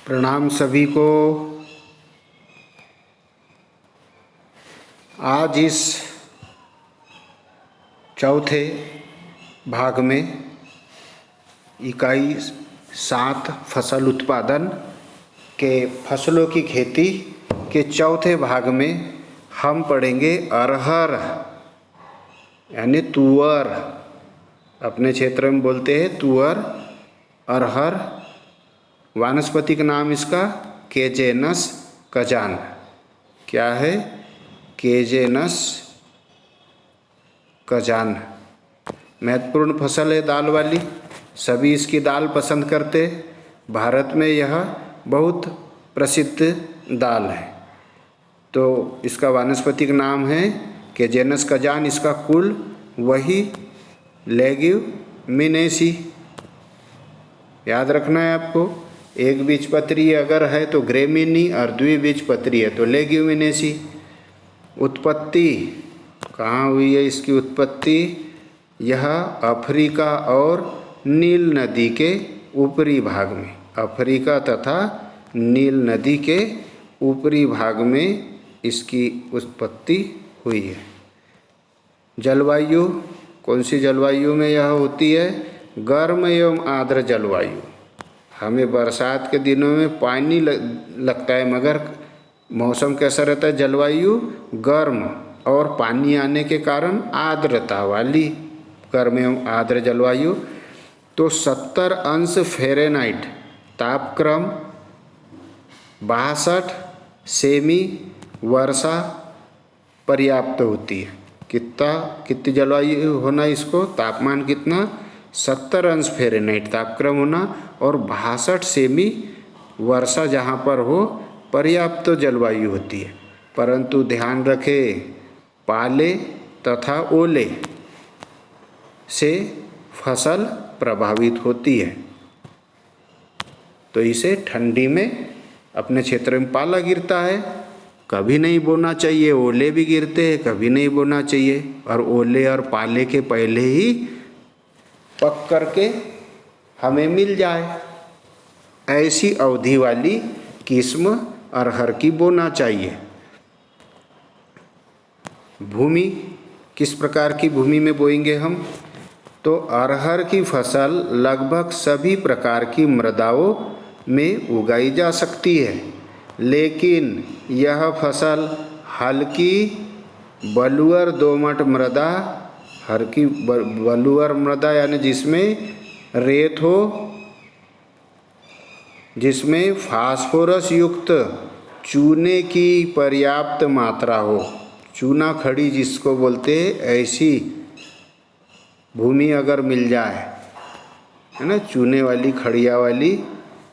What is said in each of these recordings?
प्रणाम सभी को। आज इस चौथे भाग में इकाई 7 फसल उत्पादन के फसलों की खेती के चौथे भाग में हम पढ़ेंगे अरहर यानी तुअर। अपने क्षेत्र में बोलते हैं तुअर, अरहर। वानस्पतिक नाम इसका केजेनस कजान। क्या है? केजेनस कजान। महत्वपूर्ण फसल है दाल वाली, सभी इसकी दाल पसंद करते। भारत में यह बहुत प्रसिद्ध दाल है। तो इसका वानस्पतिक नाम है केजेनस कजान। इसका कुल वही लेग्यूमिनेसी। याद रखना है आपको। एक बीजपत्री अगर है तो ग्रेमिनी और द्विबीजपत्री है तो लेग्यूमिनेसी। उत्पत्ति कहाँ हुई है इसकी उत्पत्ति? यह अफ्रीका और नील नदी के ऊपरी भाग में, अफ्रीका तथा नील नदी के ऊपरी भाग में इसकी उत्पत्ति हुई है। जलवायु, कौन सी जलवायु में यह होती है? गर्म एवं आर्द्र जलवायु। हमें बरसात के दिनों में पानी लगता है, मगर मौसम कैसा रहता है? जलवायु गर्म और पानी आने के कारण आर्द्रता वाली गर्म एवं आर्द्र जलवायु। तो 70 अंश फ़ारेनहाइट तापक्रम, 62 सेमी वर्षा पर्याप्त होती है। कितनी जलवायु होना इसको? तापमान कितना? 70 अंश फ़ारेनहाइट तापक्रम होना और 62 सेमी वर्षा जहाँ पर हो पर्याप्त जलवायु होती है। परंतु ध्यान रखें, पाले तथा ओले से फसल प्रभावित होती है। तो इसे ठंडी में अपने क्षेत्र में पाला गिरता है, कभी नहीं बोना चाहिए। ओले भी गिरते हैं, कभी नहीं बोना चाहिए। और ओले और पाले के पहले ही पक करके हमें मिल जाए, ऐसी अवधि वाली किस्म अरहर की बोना चाहिए। भूमि किस प्रकार की भूमि में बोएंगे हम? तो अरहर की फसल लगभग सभी प्रकार की मृदाओं में उगाई जा सकती है, लेकिन यह फसल हल्की बलुअर दोमट मृदा, हल्की बलुअर मृदा यानी जिसमें रेत हो, जिसमें फास्फोरस युक्त चूने की पर्याप्त मात्रा हो, चूना खड़ी जिसको बोलते हैं, ऐसी भूमि अगर मिल जाए, है ना, चूने वाली खड़िया वाली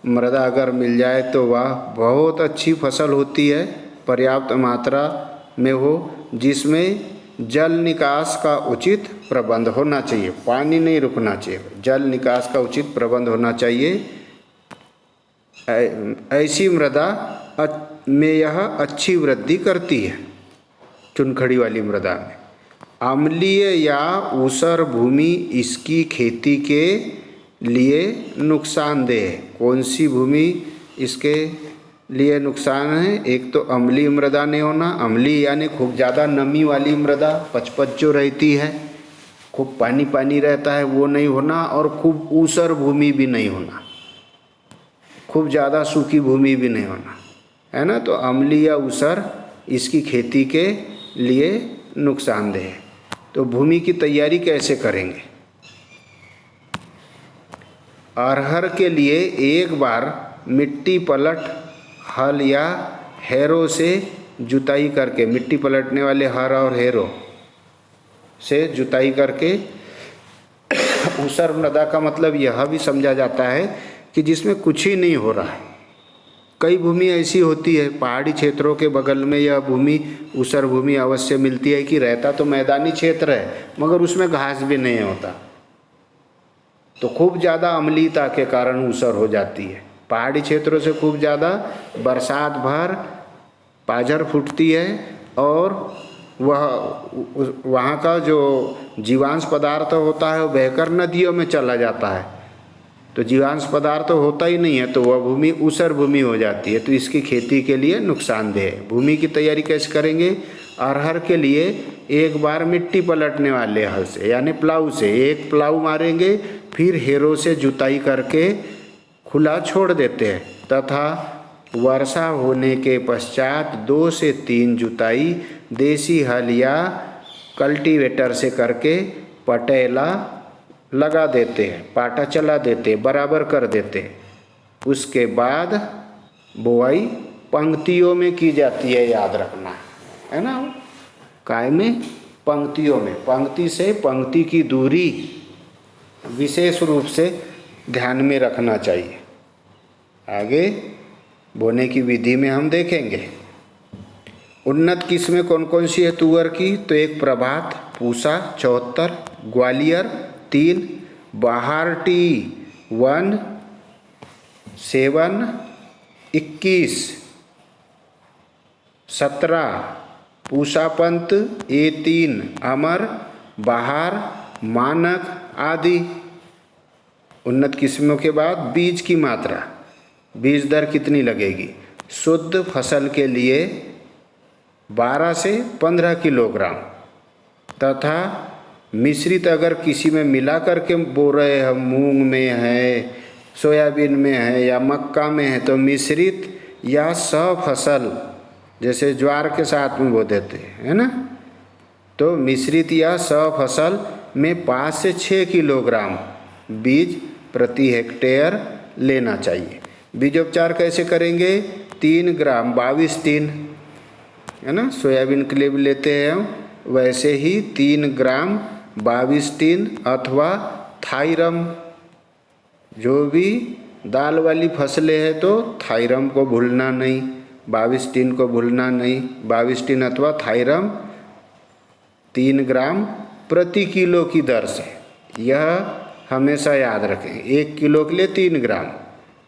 मृदा अगर मिल जाए तो वह बहुत अच्छी फसल होती है। पर्याप्त मात्रा में हो, जिसमें जल निकास का उचित प्रबंध होना चाहिए, पानी नहीं रुकना चाहिए, जल निकास का उचित प्रबंध होना चाहिए। ऐसी मृदा में यह अच्छी वृद्धि करती है, चुनखड़ी वाली मृदा में। अम्लीय या ऊसर भूमि इसकी खेती के लिए नुकसानदेह है। कौन सी भूमि इसके लिए नुकसान है? एक तो अम्लीय मृदा नहीं होना। अम्लीय यानी खूब ज़्यादा नमी वाली मृदा, पचपच जो रहती है, खूब पानी पानी रहता है, वो नहीं होना। और खूब ऊसर भूमि भी नहीं होना, खूब ज़्यादा सूखी भूमि भी नहीं होना, है ना। तो अम्लीय या ऊसर इसकी खेती के लिए नुकसानदेह है। तो भूमि की तैयारी कैसे करेंगे? अरहर के लिए एक बार मिट्टी पलट हल या हैरो से जुताई करके, मिट्टी पलटने वाले हर और हैरो से जुताई करके, ऊसर मृदा का मतलब यह भी समझा जाता है कि जिसमें कुछ ही नहीं हो रहा है। कई भूमि ऐसी होती है, पहाड़ी क्षेत्रों के बगल में यह भूमि ऊसर भूमि अवश्य मिलती है कि रहता तो मैदानी क्षेत्र है मगर उसमें घास भी नहीं होता, तो खूब ज़्यादा अम्लीयता के कारण ऊसर हो जाती है। पहाड़ी क्षेत्रों से खूब ज़्यादा बरसात भर पाझर फूटती है और वहाँ का जो जीवांश पदार्थ होता है वो बहकर नदियों में चला जाता है, तो जीवांश पदार्थ तो होता ही नहीं है, तो वह भूमि ऊसर भूमि हो जाती है, तो इसकी खेती के लिए नुकसानदेह है। भूमि की तैयारी कैसे करेंगे? अरहर के लिए एक बार मिट्टी पलटने वाले हल से यानी प्लाऊ से एक प्लाऊ मारेंगे, फिर हेरो से जुताई करके खुला छोड़ देते हैं तथा वर्षा होने के पश्चात 2 से 3 जुताई देसी हल या कल्टीवेटर से करके पटेला लगा देते हैं, पाटा चला देते हैं, बराबर कर देते हैं। उसके बाद बुआई पंक्तियों में की जाती है, याद रखना है ना। काय में? पंक्तियों में। पंक्ति से पंक्ति की दूरी विशेष रूप से ध्यान में रखना चाहिए। आगे बोने की विधि में हम देखेंगे। उन्नत किस्में कौन कौन सी है तुअर की? तो एक प्रभात, पूसा 74, ग्वालियर 3, बहारटी 1, 7, 21, 17, पूसापंत A3, अमर, बहार, मानक आदि। उन्नत किस्मों के बाद बीज की मात्रा, बीज दर कितनी लगेगी? शुद्ध फसल के लिए 12 से 15 किलोग्राम तथा मिश्रित अगर किसी में मिला करके बो रहे हैं, मूंग में है, सोयाबीन में है या मक्का में है, तो मिश्रित या सफसल जैसे ज्वार के साथ में बो देते हैं, है ना। तो मिश्रित या सफसल में 5 से 6 किलोग्राम बीज प्रति हेक्टेयर लेना चाहिए। बीजोपचार कैसे करेंगे? 3 ग्राम 22-3, है ना, सोयाबीन के लिए भी लेते हैं हम, वैसे ही 3 ग्राम 22-3 अथवा थायरम। जो भी दाल वाली फसलें हैं तो थायरम को भूलना नहीं, 22-3 को भूलना नहीं। 22-3 अथवा थायरम 3 ग्राम प्रति किलो की दर से, यह हमेशा याद रखें। 1 किलो के लिए 3 ग्राम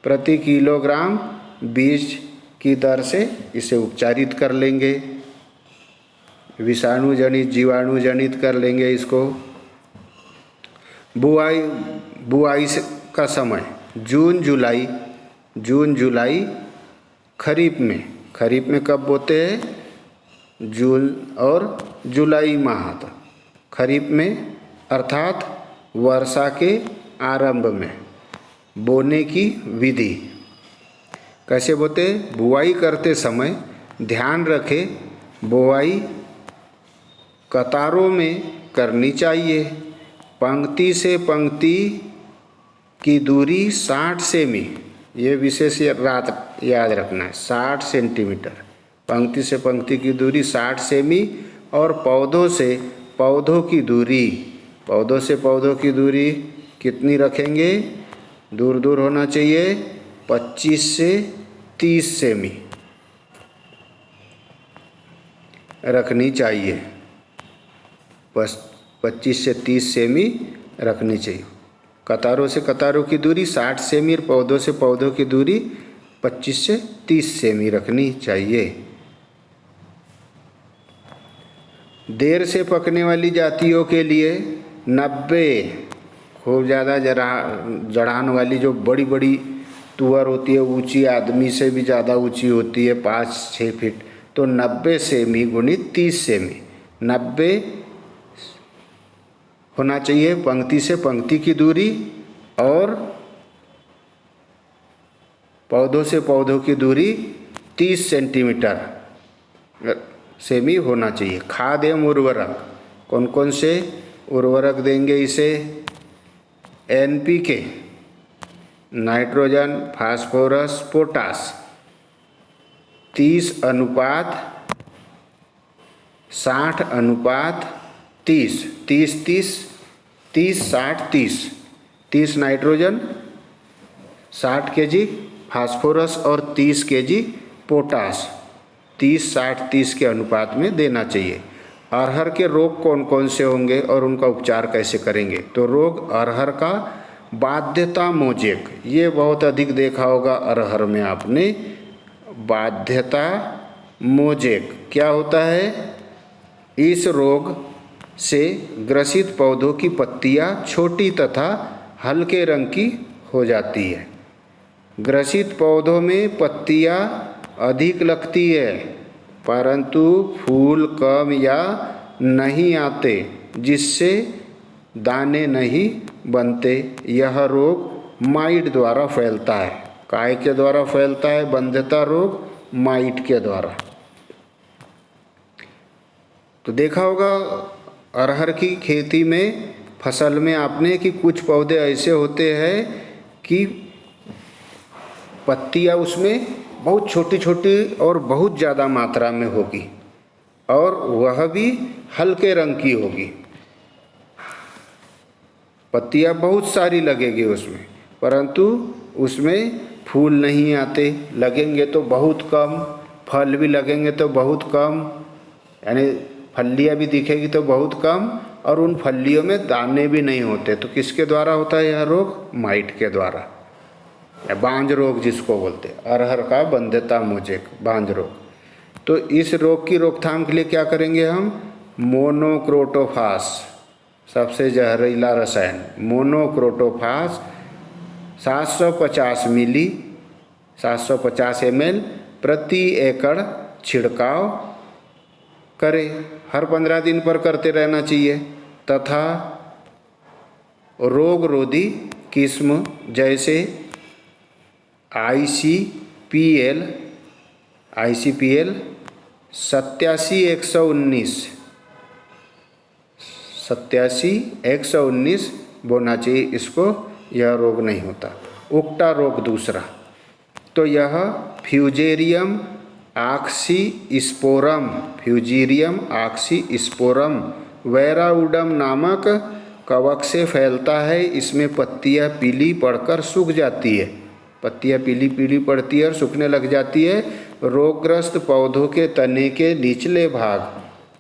प्रति किलोग्राम बीज की दर से इसे उपचारित कर लेंगे, विषाणु जनित जीवाणु जनित कर लेंगे इसको। बुआई का समय जून जुलाई खरीफ में कब बोते हैं? जून और जुलाई माह तक खरीफ में, अर्थात वर्षा के आरंभ में। बोने की विधि कैसे बोते? बुआई करते समय ध्यान रखें बुआई कतारों में करनी चाहिए। पंक्ति से पंक्ति की दूरी 60 सेमी, ये विशेष याद रखना है, 60 सेंटीमीटर। पंक्ति से पंक्ति की दूरी 60 सेमी और पौधों से पौधों की दूरी कितनी रखेंगे? दूर होना चाहिए, 25 से 30 सेमी रखनी चाहिए। 25 से 30 सेमी रखनी चाहिए। कतारों से कतारों की दूरी 60 सेमी और पौधों से पौधों की दूरी 25 से 30 सेमी रखनी चाहिए। देर से पकने वाली जातियों के लिए 90, खूब ज़्यादा जड़ान वाली जो बड़ी बड़ी तुअर होती है, ऊंची, आदमी से भी ज़्यादा ऊंची होती है, 5-6 फीट, तो 90 सेमी गुणित 30 सेमी, 90 होना चाहिए पंक्ति से पंक्ति की दूरी, और पौधों से पौधों की दूरी 30 सेंटीमीटर सेमी होना चाहिए। खाद एवं उर्वरक कौन कौन से उर्वरक देंगे इसे? NPK, nitrogen, phosphorus, potash 30:60:30, 30:60:30, 30 nitrogen, 60 kg phosphorus और 30 kg पोटास 30:60:30 के अनुपात में देना चाहिए। अरहर के रोग कौन कौन से होंगे और उनका उपचार कैसे करेंगे? तो रोग अरहर का बाध्यता मोजेक, ये बहुत अधिक देखा होगा अरहर में आपने। बाध्यता मोजेक क्या होता है? इस रोग से ग्रसित पौधों की पत्तियां छोटी तथा हल्के रंग की हो जाती है। ग्रसित पौधों में पत्तियाँ अधिक लगती है परंतु फूल कम या नहीं आते जिससे दाने नहीं बनते। यह रोग माइट द्वारा फैलता है। काय के द्वारा फैलता है बंध्यता रोग? माइट के द्वारा। तो देखा होगा अरहर की खेती में फसल में आपने कि कुछ पौधे ऐसे होते हैं कि पत्तियाँ उसमें बहुत छोटी छोटी और बहुत ज़्यादा मात्रा में होगी और वह भी हल्के रंग की होगी। पत्तियाँ बहुत सारी लगेगी उसमें परंतु उसमें फूल नहीं आते, लगेंगे तो बहुत कम, फल भी लगेंगे तो बहुत कम, यानी फलियाँ भी दिखेगी तो बहुत कम और उन फलियों में दाने भी नहीं होते। तो किसके द्वारा होता है यह रोग? माइट के द्वारा या बांझ रोग जिसको बोलते हैं, अरहर का बंध्यता मोजेक बांझ रोग। तो इस रोग की रोकथाम के लिए क्या करेंगे हम? मोनोक्रोटोफास, सबसे जहरीला रसायन मोनोक्रोटोफास 750 मिली 750 ml प्रति एकड़ छिड़काव करें। हर 15 दिन पर करते रहना चाहिए। तथा रोग रोधी किस्म जैसे ICPL 87-119 बोना चाहिए इसको, यह रोग नहीं होता। उक्टा रोग दूसरा, तो यह फ्यूजेरियम ऑक्सीस्पोरम वेराउडम नामक कवक से फैलता है। इसमें पत्तियाँ पीली पड़कर सूख जाती है, पत्तियाँ पीली पीली पड़ती है और सूखने लग जाती है। रोगग्रस्त पौधों के तने के निचले भाग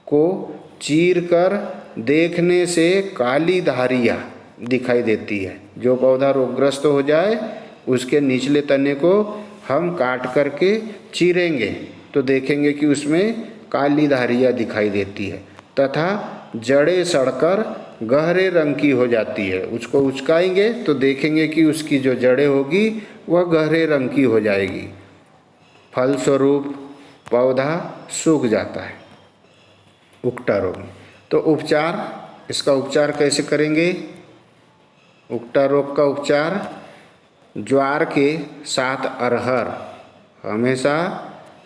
को चीरकर देखने से काली धारियाँ दिखाई देती है। जो पौधा रोगग्रस्त हो जाए उसके निचले तने को हम काट करके चीरेंगे तो देखेंगे कि उसमें काली धारियाँ दिखाई देती है तथा जड़ें सड़कर गहरे रंग की हो जाती है। उसको उचकाएंगे तो देखेंगे कि उसकी जो जड़ें होगी वह गहरे रंग की हो जाएगी। फलस्वरूप पौधा सूख जाता है उक्टा रोग। तो उपचार, इसका उपचार कैसे करेंगे? उक्टा रोग का उपचार ज्वार के साथ अरहर, हमेशा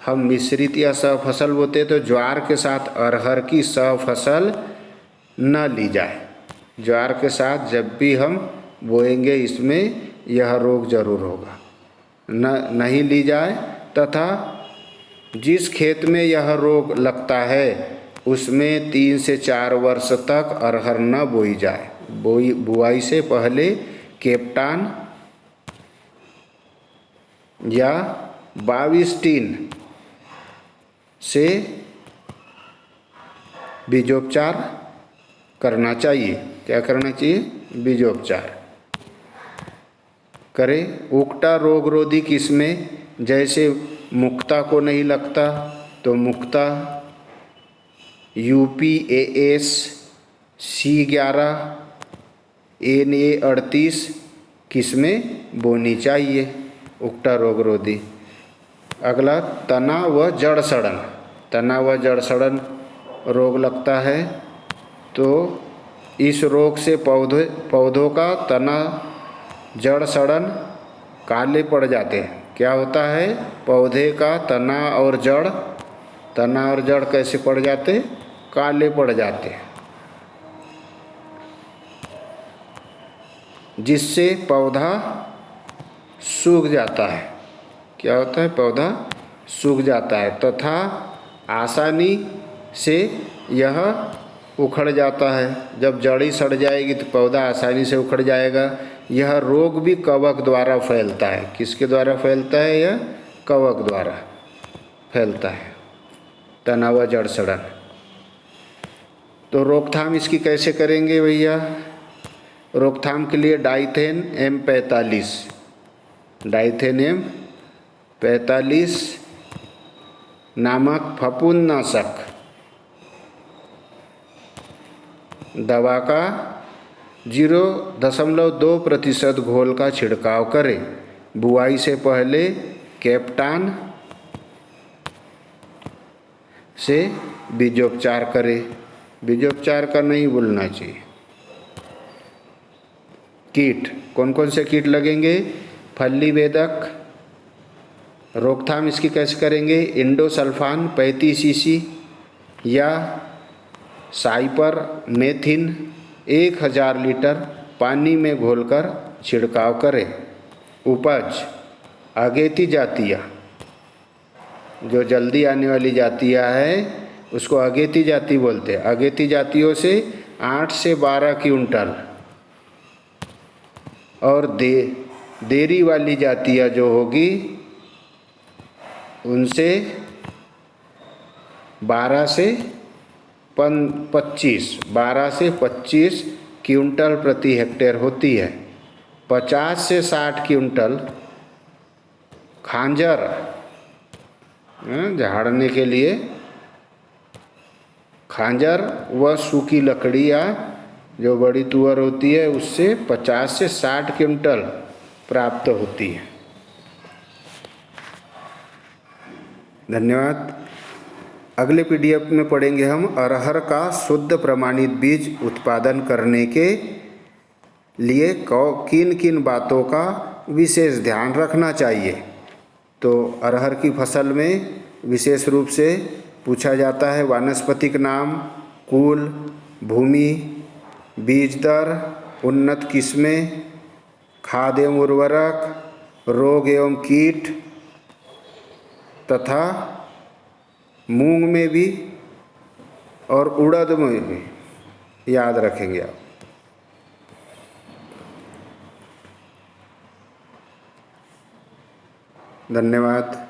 हम मिश्रित या सहफसल बोते तो ज्वार के साथ अरहर की सहफसल न ली जाए। ज्वार के साथ जब भी हम बोएंगे इसमें यह रोग जरूर होगा, नहीं ली जाए। तथा जिस खेत में यह रोग लगता है उसमें 3 से 4 वर्ष तक अरहर न बोई जाए। बुआई से पहले कैप्टान या 22-3 से बीजोपचार करना चाहिए। क्या करना चाहिए? बीजोपचार करें। उक्टा रोग रोधी किस्में जैसे मुक्ता को नहीं लगता तो मुक्ता, UPAS C11 NA38 किस्में बोनी चाहिए उक्टा रोग रोधी। अगला तना व जड़ सड़न, तना व जड़ सड़न रोग लगता है तो इस रोग से पौधों का तना जड़ सड़न काले पड़ जाते हैं। क्या होता है? पौधे का तना और जड़ कैसे पड़ जाते? काले पड़ जाते हैं, जिससे पौधा सूख जाता है। क्या होता है? पौधा सूख जाता है तथा आसानी से यह उखड़ जाता है। जब जड़ी सड़ जाएगी तो पौधा आसानी से उखड़ जाएगा। यह रोग भी कवक द्वारा फैलता है। किसके द्वारा फैलता है? यह कवक द्वारा फैलता है, तना व जड़ सड़न। तो रोकथाम इसकी कैसे करेंगे भैया? रोकथाम के लिए डाइथेन M45 नामक फफूंदनाशक दवा का 0.2% घोल का छिड़काव करें। बुआई से पहले कैप्टान से बीजोपचार करें। बीजोपचार का नहीं भूलना चाहिए। कीट, कौन कौन से कीट लगेंगे? फल्ली वेदक। रोकथाम इसकी कैसे करेंगे? इंडोसल्फान 35 cc या साइपर मेथिन 1000 लीटर पानी में घोलकर छिड़काव करें। उपज, अगेती जातियाँ, जो जल्दी आने वाली जातियाँ हैं उसको अगेती जाति बोलते हैं। अगेती जातियों से 8 से 12 क्विंटल और देरी वाली जातियाँ जो होगी उनसे 12 से 25 क्विंटल प्रति हेक्टेयर होती है। 50 से 60 क्विंटल खांजर झाड़ने के लिए खांजर व सूखी लकड़ियाँ जो बड़ी तुअर होती है उससे 50 से 60 क्विंटल प्राप्त होती है। धन्यवाद। अगले पीडीएफ में पढ़ेंगे हम अरहर का शुद्ध प्रमाणित बीज उत्पादन करने के लिए किन किन बातों का विशेष ध्यान रखना चाहिए। तो अरहर की फसल में विशेष रूप से पूछा जाता है वानस्पतिक नाम, कुल, भूमि, बीज दर, उन्नत किस्में, खाद एवं उर्वरक, रोग एवं कीट तथा मूंग में भी और उड़द में भी याद रखेंगे आप। धन्यवाद।